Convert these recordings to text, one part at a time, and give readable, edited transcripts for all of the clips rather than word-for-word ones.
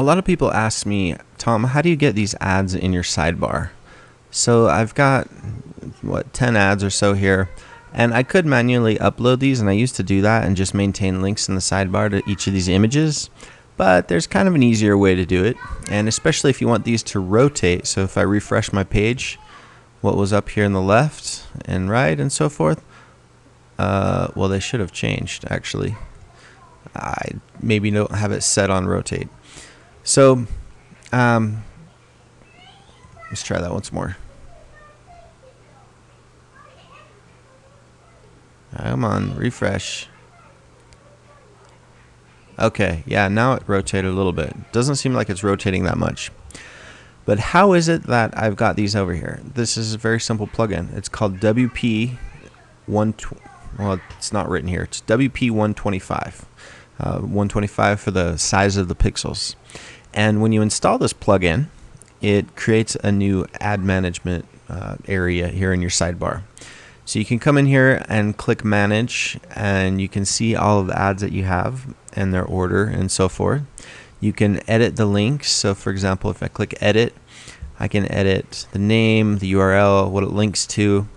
A lot of people ask me, Tom, how do you get these ads in your sidebar? So I've got, 10 ads or so here, and I could manually upload these, and I used to do that and just maintain links in the sidebar to each of these images, but there's kind of an easier way to do it, and especially if you want these to rotate. So if I refresh my page, what was up here in the left and right and so forth, well, they should have changed actually. I maybe don't have it set on rotate. So let's try that once more. Come on, refresh. Okay, yeah, now it rotated a little bit. Doesn't seem like it's rotating that much. But how is it that I've got these over here? This is a very simple plugin. It's called WP1. Well, it's not written here. It's WP125. 125 for the size of the pixels. And when you install this plugin, it creates a new ad management area here in your sidebar. So you can come in here and click manage, and you can see all of the ads that you have and their order and so forth. You can edit the links. So for example, if I click edit, I can edit the name, the URL, what it links to,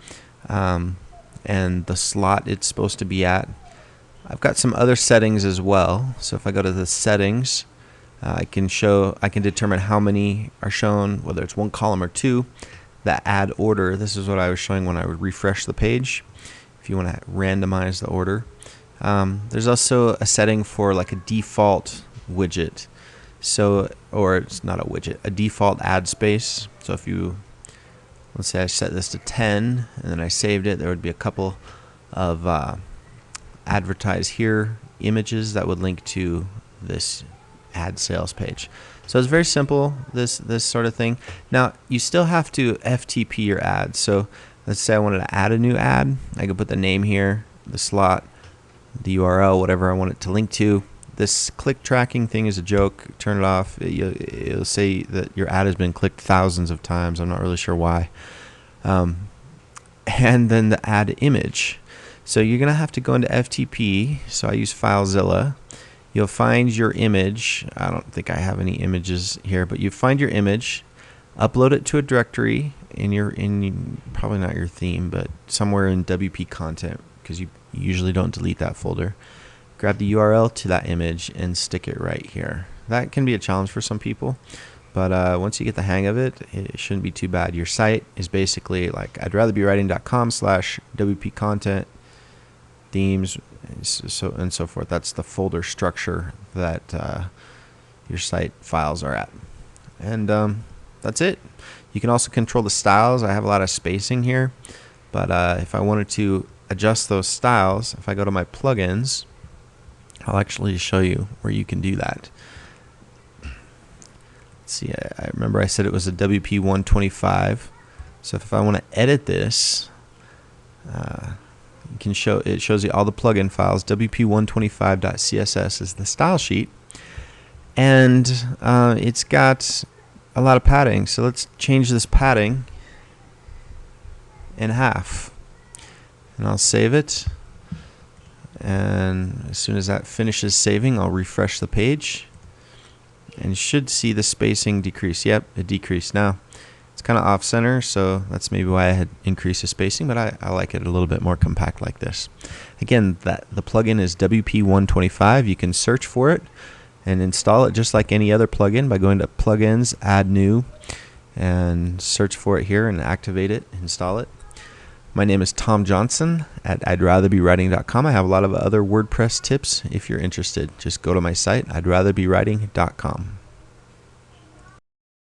and the slot it's supposed to be at. I've got some other settings as well. So if I go to the settings, I can determine how many are shown, whether it's one column or two. The ad order, this is what I was showing when I would refresh the page, if you want to randomize the order. There's also a setting for like a default widget. So, or it's not a widget, a default ad space. So if you, let's say I set this to 10 and then I saved it, there would be a couple of advertise here images that would link to this ad sales page. So it's very simple, this sort of thing. Now you still have to FTP your ad. So let's say I wanted to add a new ad. I could put the name here, the slot, the URL, whatever I want it to link to. This click tracking thing is a joke. Turn it off. It'll say that your ad has been clicked thousands of times. I'm not really sure why. And then the ad image. So you're gonna have to go into FTP. So I use FileZilla. You'll find your image. I don't think I have any images here, but you find your image, upload it to a directory in probably not your theme, but somewhere in WP content, because you usually don't delete that folder. Grab the URL to that image and stick it right here. That can be a challenge for some people, but once you get the hang of it, it shouldn't be too bad. Your site is basically like I'dRatherBeWriting.com/WP content, themes, and so forth. That's the folder structure that your site files are at. And that's it. You can also control the styles. I have a lot of spacing here, but if I wanted to adjust those styles, if I go to my plugins, I'll actually show you where you can do that. Let's see, I remember I said it was a WP125. So if I want to edit this, you can it shows you all the plugin files. WP125.css is the style sheet, and it's got a lot of padding. So let's change this padding in half, and I'll save it. And as soon as that finishes saving, I'll refresh the page, and you should see the spacing decrease. Yep, it decreased now. It's kind of off center, so that's maybe why I had increased the spacing, but I like it a little bit more compact like this. Again, the plugin is WP125. You can search for it and install it just like any other plugin by going to Plugins, Add New, and search for it here and activate it, install it. My name is Tom Johnson at I'dRatherBeWriting.com. I have a lot of other WordPress tips if you're interested. Just go to my site, I'dRatherBeWriting.com.